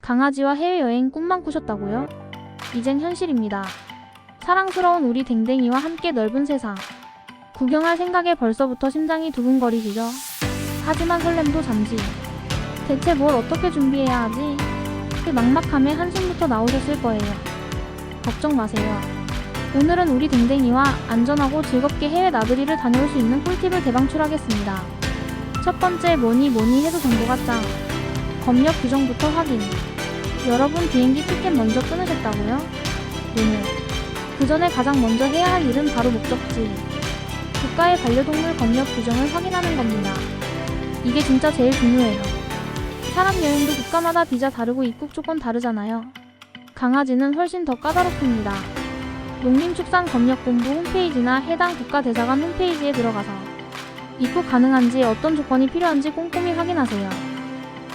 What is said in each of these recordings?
강아지와 해외여행 꿈만 꾸셨다고요? 이젠 현실입니다. 사랑스러운 우리 댕댕이와 함께 넓은 세상. 구경할 생각에 벌써부터 심장이 두근거리시죠? 하지만 설렘도 잠시. 대체 뭘 어떻게 준비해야 하지? 그 막막함에 한숨부터 나오셨을 거예요. 걱정 마세요. 오늘은 우리 댕댕이와 안전하고 즐겁게 해외 나들이를 다녀올 수 있는 꿀팁을 대방출하겠습니다. 첫 번째, 뭐니 해도 정보가 짱. 검역 규정부터 확인. 여러분, 비행기 티켓 먼저 끊으셨다고요? 오늘 그 전에 가장 먼저 해야 할 일은 바로 목적지, 국가의 반려동물 검역 규정을 확인하는 겁니다. 이게 진짜 제일 중요해요. 사람 여행도 국가마다 비자 다르고 입국 조건 다르잖아요. 강아지는 훨씬 더 까다롭습니다. 농림축산검역본부 홈페이지나 해당 국가대사관 홈페이지에 들어가서 입국 가능한지, 어떤 조건이 필요한지 꼼꼼히 확인하세요.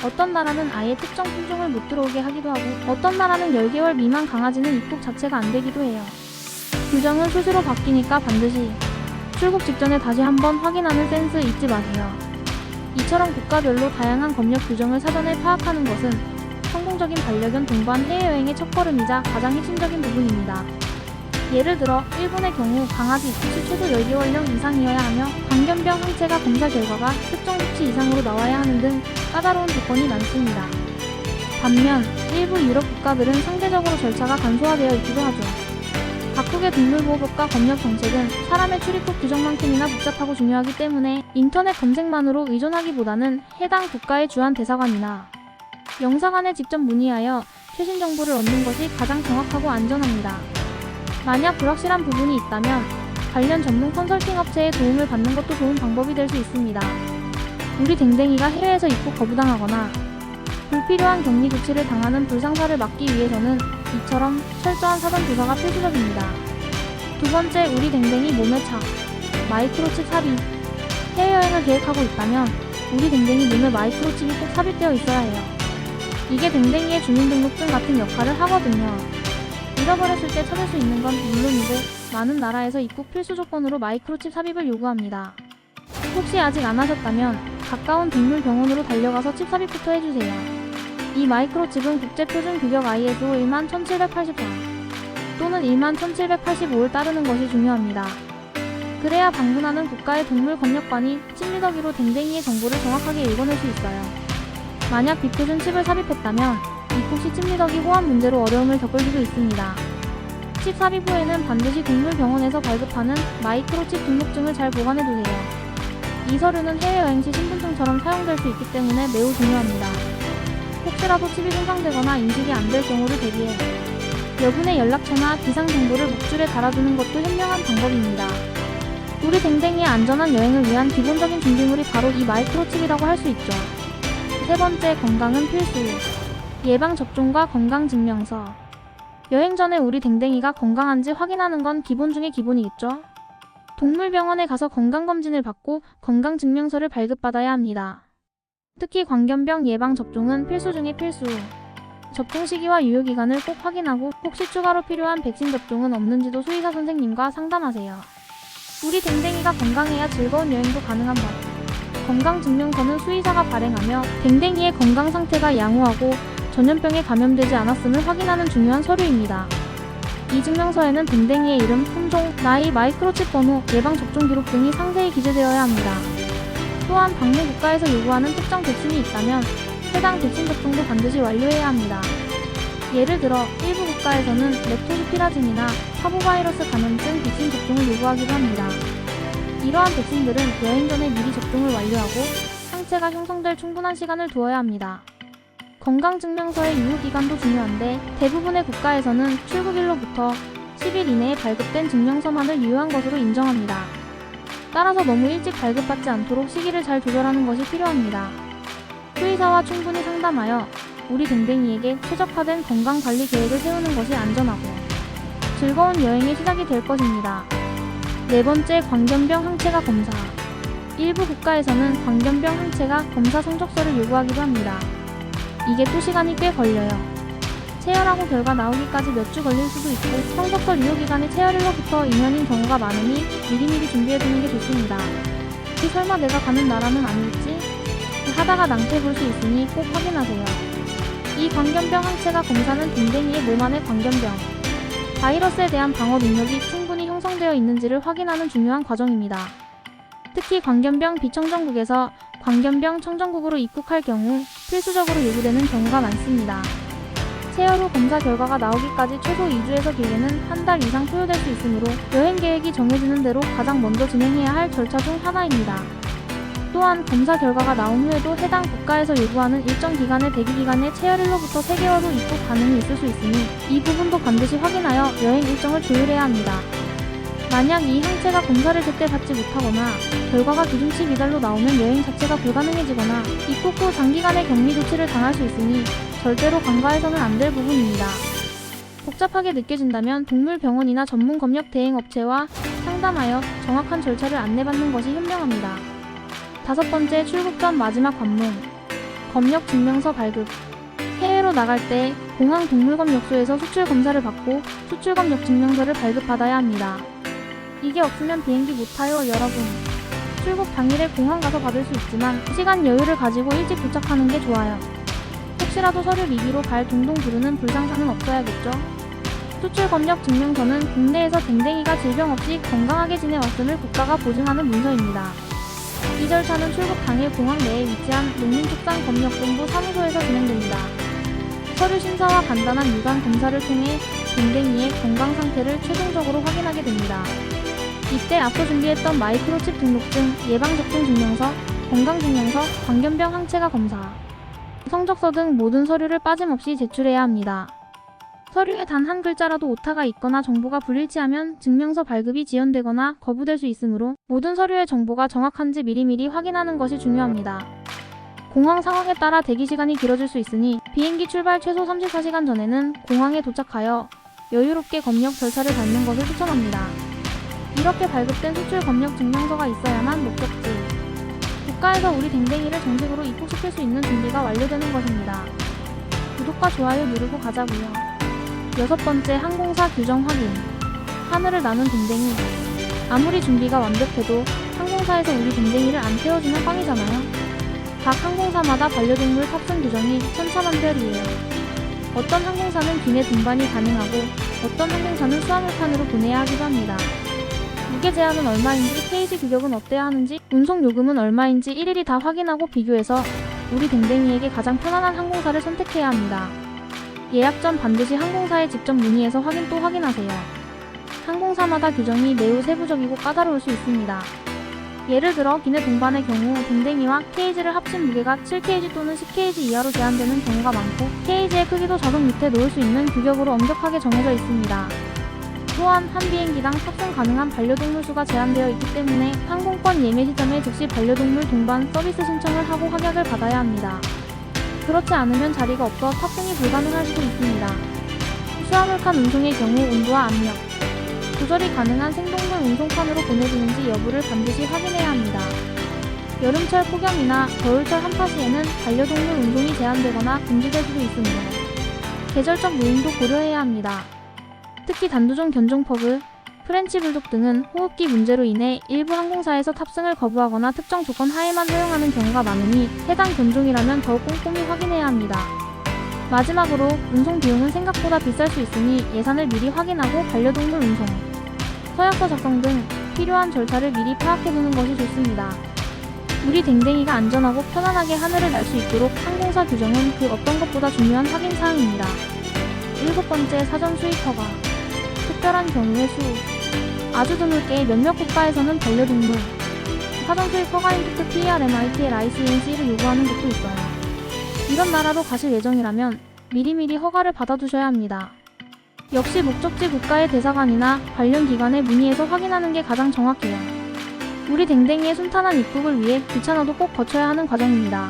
어떤 나라는 아예 특정 품종을 못 들어오게 하기도 하고, 어떤 나라는 10개월 미만 강아지는 입국 자체가 안 되기도 해요. 규정은 수시로 바뀌니까 반드시 출국 직전에 다시 한번 확인하는 센스 잊지 마세요. 이처럼 국가별로 다양한 검역 규정을 사전에 파악하는 것은 성공적인 반려견 동반 해외여행의 첫걸음이자 가장 핵심적인 부분입니다. 예를 들어 일본의 경우 강아지 입국 시 최소 10개월령 이상이어야 하며, 광견병 항체가 검사 결과가 특정 수치 이상으로 나와야 하는 등 까다로운 조건이 많습니다. 반면 일부 유럽 국가들은 상대적으로 절차가 간소화되어 있기도 하죠. 각국의 동물보호법과 검역 정책은 사람의 출입국 규정만큼이나 복잡하고 중요하기 때문에 인터넷 검색만으로 의존하기보다는 해당 국가의 주한 대사관이나 영사관에 직접 문의하여 최신 정보를 얻는 것이 가장 정확하고 안전합니다. 만약 불확실한 부분이 있다면 관련 전문 컨설팅 업체의 도움을 받는 것도 좋은 방법이 될 수 있습니다. 우리 댕댕이가 해외에서 입국 거부당하거나 불필요한 격리 조치를 당하는 불상사를 막기 위해서는 이처럼 철저한 사전 조사가 필수적입니다. 두 번째, 우리 댕댕이 몸에 착. 마이크로칩 삽입. 해외여행을 계획하고 있다면 우리 댕댕이 몸에 마이크로칩이 꼭 삽입되어 있어야 해요. 이게 댕댕이의 주민등록증 같은 역할을 하거든요. 잃어버렸을 때 찾을 수 있는 건 물론이고, 많은 나라에서 입국 필수 조건으로 마이크로칩 삽입을 요구합니다. 혹시 아직 안 하셨다면 가까운 동물병원으로 달려가서 칩 삽입부터 해주세요. 이 마이크로칩은 국제표준 규격 ISO 11784 또는 11785를 따르는 것이 중요합니다. 그래야 방문하는 국가의 동물검역관이 칩리더기로 댕댕이의 정보를 정확하게 읽어낼 수 있어요. 만약 비표준 칩을 삽입했다면 입국 시 칩리더기 호환 문제로 어려움을 겪을 수도 있습니다. 칩 삽입 후에는 반드시 동물병원에서 발급하는 마이크로칩 등록증을 잘 보관해두세요. 이 서류는 해외여행 시 신분증처럼 사용될 수 있기 때문에 매우 중요합니다. 혹시라도 칩이 손상되거나 인식이 안 될 경우를 대비해 여분의 연락처나 기상 정보를 목줄에 달아두는 것도 현명한 방법입니다. 우리 댕댕이의 안전한 여행을 위한 기본적인 준비물이 바로 이 마이크로칩이라고 할 수 있죠. 세 번째, 건강은 필수. 예방접종과 건강증명서. 여행 전에 우리 댕댕이가 건강한지 확인하는 건 기본 중의 기본이겠죠? 동물병원에 가서 건강검진을 받고 건강증명서를 발급받아야 합니다. 특히 광견병 예방접종은 필수 중의 필수. 접종 시기와 유효기간을 꼭 확인하고, 혹시 추가로 필요한 백신 접종은 없는지도 수의사 선생님과 상담하세요. 우리 댕댕이가 건강해야 즐거운 여행도 가능한 법. 건강증명서는 수의사가 발행하며 댕댕이의 건강 상태가 양호하고 전염병에 감염되지 않았음을 확인하는 중요한 서류입니다. 이 증명서에는 댕댕이의 이름, 품종, 나이, 마이크로칩 번호, 예방접종 기록 등이 상세히 기재되어야 합니다. 또한 방문 국가에서 요구하는 특정 백신이 있다면 해당 백신 접종도 반드시 완료해야 합니다. 예를 들어 일부 국가에서는 렙토스피라진이나 파보바이러스 감염증 백신 접종을 요구하기도 합니다. 이러한 백신들은 여행 전에 미리 접종을 완료하고 항체가 형성될 충분한 시간을 두어야 합니다. 건강증명서의 유효기간도 중요한데, 대부분의 국가에서는 출국일로부터 10일 이내에 발급된 증명서만을 유효한 것으로 인정합니다. 따라서 너무 일찍 발급받지 않도록 시기를 잘 조절하는 것이 필요합니다. 수의사와 충분히 상담하여 우리 댕댕이에게 최적화된 건강관리 계획을 세우는 것이 안전하고 즐거운 여행의 시작이 될 것입니다. 네 번째, 광견병 항체가 검사. 일부 국가에서는 광견병 항체가 검사 성적서를 요구하기도 합니다. 이게 또 시간이 꽤 걸려요. 체열하고 결과 나오기까지 몇 주 걸릴 수도 있고, 성적서 유효기간이 체열일로부터 2년인 경우가 많으니 미리미리 준비해두는 게 좋습니다. 설마 내가 가는 나라는 아니겠지? 하다가 낭패 볼 수 있으니 꼭 확인하세요. 이 광견병 항체가 검사는 댕댕이의 몸 안의 광견병 바이러스에 대한 방어 능력이 충분히 형성되어 있는지를 확인하는 중요한 과정입니다. 특히 광견병 비청정국에서 광견병 청정국으로 입국할 경우 필수적으로 요구되는 경우가 많습니다. 체열 후 검사 결과가 나오기까지 최소 2주에서 길게는 한 달 이상 소요될 수 있으므로 여행 계획이 정해지는 대로 가장 먼저 진행해야 할 절차 중 하나입니다. 또한 검사 결과가 나온 후에도 해당 국가에서 요구하는 일정 기간의 대기 기간에 체열일로부터 3개월 후 입국 가능이 있을 수 있으니 이 부분도 반드시 확인하여 여행 일정을 조율해야 합니다. 만약 이 항체가 검사를 제때 받지 못하거나 결과가 기준치 미달로 나오면 여행 자체가 불가능해지거나 입국 후 장기간의 격리 조치를 당할 수 있으니 절대로 간과해서는 안 될 부분입니다. 복잡하게 느껴진다면 동물병원이나 전문 검역 대행 업체와 상담하여 정확한 절차를 안내받는 것이 현명합니다. 5번째, 출국 전 마지막 관문. 검역 증명서 발급. 해외로 나갈 때 공항 동물검역소에서 수출 검사를 받고 수출 검역 증명서를 발급받아야 합니다. 이게 없으면 비행기 못 타요, 여러분. 출국 당일에 공항 가서 받을 수 있지만 시간 여유를 가지고 일찍 도착하는 게 좋아요. 혹시라도 서류 미비로 발 둥둥 구르는 불상사는 없어야겠죠? 수출 검역 증명서는 국내에서 댕댕이가 질병 없이 건강하게 지내왔음을 국가가 보증하는 문서입니다. 이 절차는 출국 당일 공항 내에 위치한 농림축산검역본부 사무소에서 진행됩니다. 서류 심사와 간단한 유관 검사를 통해 댕댕이의 건강 상태를 최종적으로 확인하게 됩니다. 이때 앞서 준비했던 마이크로칩 등록증, 예방접종 증명서, 건강증명서, 광견병 항체가 검사, 성적서 등 모든 서류를 빠짐없이 제출해야 합니다. 서류에 단 한 글자라도 오타가 있거나 정보가 불일치하면 증명서 발급이 지연되거나 거부될 수 있으므로 모든 서류의 정보가 정확한지 미리미리 확인하는 것이 중요합니다. 공항 상황에 따라 대기시간이 길어질 수 있으니 비행기 출발 최소 34시간 전에는 공항에 도착하여 여유롭게 검역 절차를 밟는 것을 추천합니다. 이렇게 발급된 수출 검역 증명서가 있어야만 목적지, 국가에서 우리 댕댕이를 정식으로 입국시킬 수 있는 준비가 완료되는 것입니다. 구독과 좋아요 누르고 가자고요. 6번째, 항공사 규정 확인. 하늘을 나는 댕댕이. 아무리 준비가 완벽해도 항공사에서 우리 댕댕이를 안 태워주면 꽝이잖아요. 각 항공사마다 반려동물 탑승 규정이 천차만별이에요. 어떤 항공사는 기내 등반이 가능하고 어떤 항공사는 수화물칸으로 보내야 하기도 합니다. 무게 제한은 얼마인지, 케이지 규격은 어때야 하는지, 운송 요금은 얼마인지 일일이 다 확인하고 비교해서 우리 댕댕이에게 가장 편안한 항공사를 선택해야 합니다. 예약 전 반드시 항공사에 직접 문의해서 확인 또 확인하세요. 항공사마다 규정이 매우 세부적이고 까다로울 수 있습니다. 예를 들어 기내 동반의 경우 댕댕이와 케이지를 합친 무게가 7kg 또는 10kg 이하로 제한되는 경우가 많고 케이지의 크기도 좌석 밑에 놓을 수 있는 규격으로 엄격하게 정해져 있습니다. 또한 한 비행기당 탑승 가능한 반려동물 수가 제한되어 있기 때문에 항공권 예매 시점에 즉시 반려동물 동반 서비스 신청을 하고 확약을 받아야 합니다. 그렇지 않으면 자리가 없어 탑승이 불가능할 수도 있습니다. 수화물칸 운송의 경우 온도와 압력, 조절이 가능한 생동물 운송칸으로 보내지는지 여부를 반드시 확인해야 합니다. 여름철 폭염이나 겨울철 한파 시에는 반려동물 운송이 제한되거나 금지될 수도 있으므로 계절적 요인도 고려해야 합니다. 특히 단두종 견종퍼그, 프렌치 불독 등은 호흡기 문제로 인해 일부 항공사에서 탑승을 거부하거나 특정 조건 하에만 허용하는 경우가 많으니 해당 견종이라면 더욱 꼼꼼히 확인해야 합니다. 마지막으로 운송 비용은 생각보다 비쌀 수 있으니 예산을 미리 확인하고 반려동물 운송, 서약서 작성 등 필요한 절차를 미리 파악해두는 것이 좋습니다. 우리 댕댕이가 안전하고 편안하게 하늘을 날 수 있도록 항공사 규정은 그 어떤 것보다 중요한 확인사항입니다. 7번째, 사전 수입 허가. 특별한 경우의 수. 아주 드물게 몇몇 국가에서는 반려동물 사전 수입 허가인 특 PRMITL ICNC를 요구하는 곳도 있어요. 이런 나라로 가실 예정이라면 미리미리 허가를 받아두셔야 합니다. 역시 목적지 국가의 대사관이나 관련 기관에 문의해서 확인하는 게 가장 정확해요. 우리 댕댕이의 순탄한 입국을 위해 귀찮아도 꼭 거쳐야 하는 과정입니다.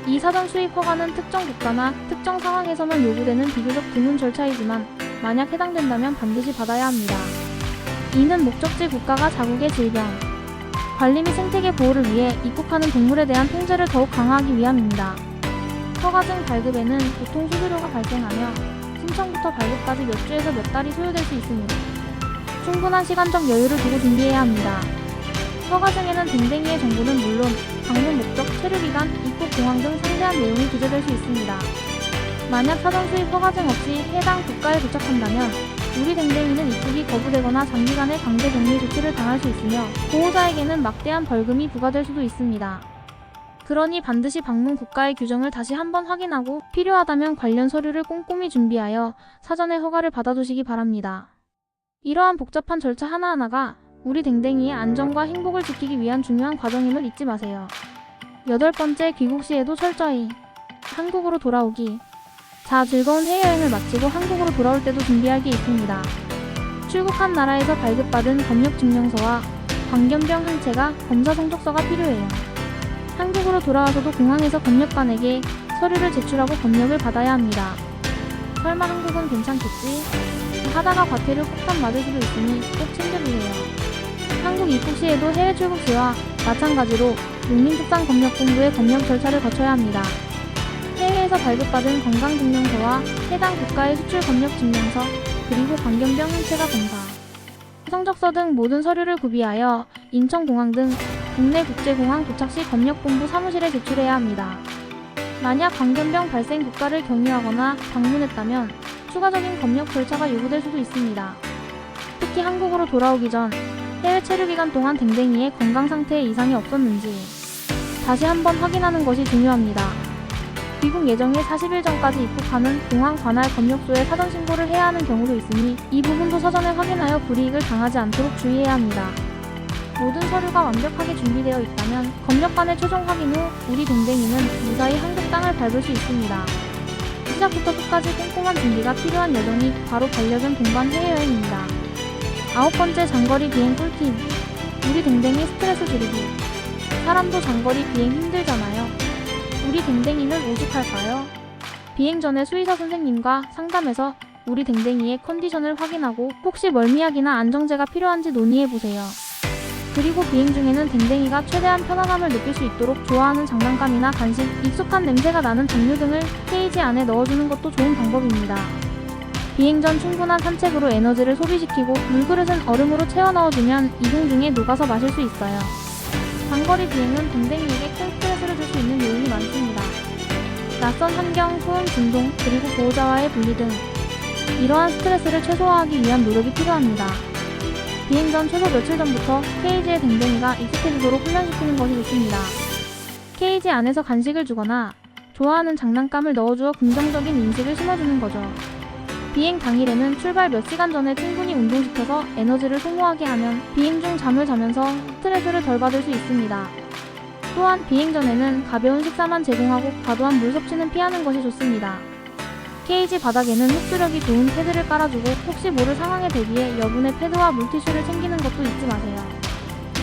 이 사전 수입 허가는 특정 국가나 특정 상황에서만 요구되는 비교적 드문 절차이지만 만약 해당된다면 반드시 받아야 합니다. 이는 목적지 국가가 자국의 질병, 관리 및 생태계 보호를 위해 입국하는 동물에 대한 통제를 더욱 강화하기 위함입니다. 허가증 발급에는 보통 수수료가 발생하며 신청부터 발급까지 몇 주에서 몇 달이 소요될 수 있으므로 충분한 시간적 여유를 두고 준비해야 합니다. 허가증에는 댕댕이의 정보는 물론 방문 목적, 체류기간, 입국 공항 등 상세한 내용이 기재될 수 있습니다. 만약 사전 수입 허가증 없이 해당 국가에 도착한다면 우리 댕댕이는 입국이 거부되거나 장기간의 강제 격리 조치를 당할 수 있으며 보호자에게는 막대한 벌금이 부과될 수도 있습니다. 그러니 반드시 방문 국가의 규정을 다시 한번 확인하고 필요하다면 관련 서류를 꼼꼼히 준비하여 사전에 허가를 받아두시기 바랍니다. 이러한 복잡한 절차 하나하나가 우리 댕댕이의 안전과 행복을 지키기 위한 중요한 과정임을 잊지 마세요. 8번째, 귀국 시에도 철저히 한국으로 돌아오기. 자, 즐거운 해외여행을 마치고 한국으로 돌아올 때도 준비할 게 있습니다. 출국한 나라에서 발급받은 검역증명서와 광견병 항체가 검사 성적서가 필요해요. 한국으로 돌아와서도 공항에서 검역관에게 서류를 제출하고 검역을 받아야 합니다. 설마 한국은 괜찮겠지? 하다가 과태료 폭탄 맞을 수도 있으니 꼭 챙겨주세요. 한국 입국 시에도 해외 출국 시와 마찬가지로 농림축산검역본부의 검역 절차를 거쳐야 합니다. 해외에서 발급받은 건강증명서와 해당 국가의 수출 검역증명서, 그리고 광견병 항체가 검사 성적서 등 모든 서류를 구비하여 인천공항 등 국내 국제공항 도착 시 검역본부 사무실에 제출해야 합니다. 만약 광견병 발생 국가를 경유하거나 방문했다면 추가적인 검역 절차가 요구될 수도 있습니다. 특히 한국으로 돌아오기 전 해외 체류 기간 동안 댕댕이의 건강 상태에 이상이 없었는지 다시 한번 확인하는 것이 중요합니다. 귀국 예정일 40일 전까지 입국하는 공항 관할 검역소에 사전 신고를 해야 하는 경우도 있으니 이 부분도 사전에 확인하여 불이익을 당하지 않도록 주의해야 합니다. 모든 서류가 완벽하게 준비되어 있다면 검역관의 최종 확인 후 우리 댕댕이는 무사히 한국 땅을 밟을 수 있습니다. 시작부터 끝까지 꼼꼼한 준비가 필요한 여정이 바로 반려견 동반 해외여행입니다. 9번째, 장거리 비행 꿀팁. 우리 댕댕이 스트레스 줄이기. 사람도 장거리 비행 힘들잖아요. 우리 댕댕이는 오죽할까요? 비행 전에 수의사 선생님과 상담해서 우리 댕댕이의 컨디션을 확인하고 혹시 멀미약이나 안정제가 필요한지 논의해보세요. 그리고 비행 중에는 댕댕이가 최대한 편안함을 느낄 수 있도록 좋아하는 장난감이나 간식, 익숙한 냄새가 나는 담요 등을 케이지 안에 넣어주는 것도 좋은 방법입니다. 비행 전 충분한 산책으로 에너지를 소비시키고 물그릇은 얼음으로 채워 넣어주면 이동 중에 녹아서 마실 수 있어요. 장거리 비행은 댕댕이에게 큰 스트레스를 줄 수 있는 요인이 많습니다. 낯선 환경, 소음, 진동, 그리고 보호자와의 분리 등 이러한 스트레스를 최소화하기 위한 노력이 필요합니다. 비행 전 최소 며칠 전부터 케이지에 댕댕이가 익숙해지도록 훈련시키는 것이 좋습니다. 케이지 안에서 간식을 주거나 좋아하는 장난감을 넣어주어 긍정적인 인식을 심어주는 거죠. 비행 당일에는 출발 몇 시간 전에 충분히 운동시켜서 에너지를 소모하게 하면 비행 중 잠을 자면서 스트레스를 덜 받을 수 있습니다. 또한 비행 전에는 가벼운 식사만 제공하고 과도한 물 섭취는 피하는 것이 좋습니다. 케이지 바닥에는 흡수력이 좋은 패드를 깔아주고 혹시 모를 상황에 대비해 여분의 패드와 물티슈를 챙기는 것도 잊지 마세요.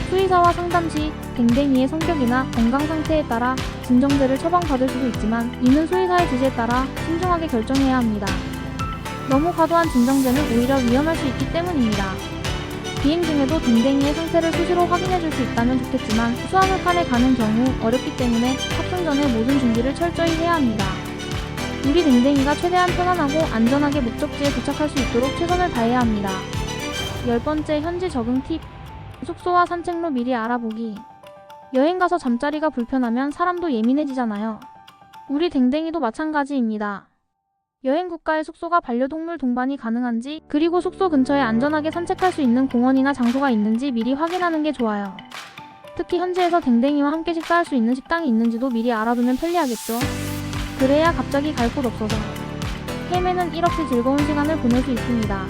수의사와 상담 시 댕댕이의 성격이나 건강 상태에 따라 진정제를 처방받을 수도 있지만 이는 수의사의 지시에 따라 신중하게 결정해야 합니다. 너무 과도한 진정제는 오히려 위험할 수 있기 때문입니다. 비행 중에도 댕댕이의 상태를 수시로 확인해줄 수 있다면 좋겠지만 수화물칸에 가는 경우 어렵기 때문에 탑승 전에 모든 준비를 철저히 해야 합니다. 우리 댕댕이가 최대한 편안하고 안전하게 목적지에 도착할 수 있도록 최선을 다해야 합니다. 10번째, 현지 적응 팁. 숙소와 산책로 미리 알아보기. 여행 가서 잠자리가 불편하면 사람도 예민해지잖아요. 우리 댕댕이도 마찬가지입니다. 여행 국가의 숙소가 반려동물 동반이 가능한지, 그리고 숙소 근처에 안전하게 산책할 수 있는 공원이나 장소가 있는지 미리 확인하는 게 좋아요. 특히 현지에서 댕댕이와 함께 식사할 수 있는 식당이 있는지도 미리 알아두면 편리하겠죠. 그래야 갑자기 갈 곳 없어서 헤매는 일 없이 즐거운 시간을 보낼 수 있습니다.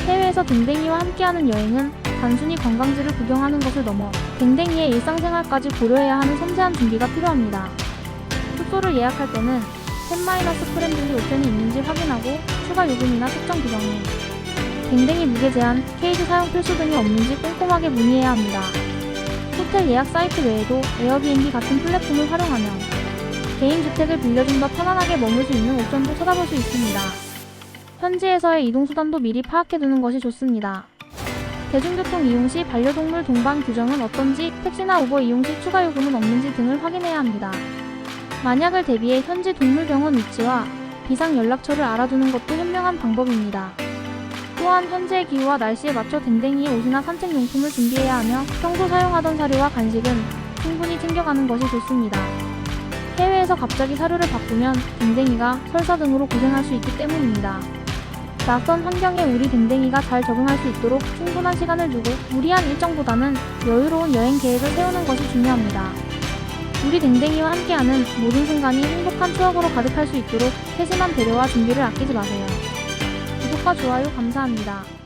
해외에서 댕댕이와 함께하는 여행은 단순히 관광지를 구경하는 것을 넘어 댕댕이의 일상생활까지 고려해야 하는 섬세한 준비가 필요합니다. 숙소를 예약할 때는 펫-프렌들리 옵션이 있는지 확인하고 추가 요금이나 특정 규정에 댕댕이 무게 제한, 케이지 사용 필수 등이 없는지 꼼꼼하게 문의해야 합니다. 호텔 예약 사이트 외에도 에어비앤비 같은 플랫폼을 활용하면 개인주택을 빌려 좀 더 편안하게 머물 수 있는 옵션도 찾아볼 수 있습니다. 현지에서의 이동수단도 미리 파악해두는 것이 좋습니다. 대중교통 이용 시 반려동물 동반 규정은 어떤지, 택시나 우버 이용 시 추가 요금은 없는지 등을 확인해야 합니다. 만약을 대비해 현지 동물병원 위치와 비상 연락처를 알아두는 것도 현명한 방법입니다. 또한 현지의 기후와 날씨에 맞춰 댕댕이의 옷이나 산책용품을 준비해야 하며 평소 사용하던 사료와 간식은 충분히 챙겨가는 것이 좋습니다. 해외에서 갑자기 사료를 바꾸면 댕댕이가 설사 등으로 고생할 수 있기 때문입니다. 낯선 환경에 우리 댕댕이가 잘 적응할 수 있도록 충분한 시간을 두고 무리한 일정보다는 여유로운 여행 계획을 세우는 것이 중요합니다. 우리 댕댕이와 함께하는 모든 순간이 행복한 추억으로 가득할 수 있도록 세심한 배려와 준비를 아끼지 마세요. 구독과 좋아요 감사합니다.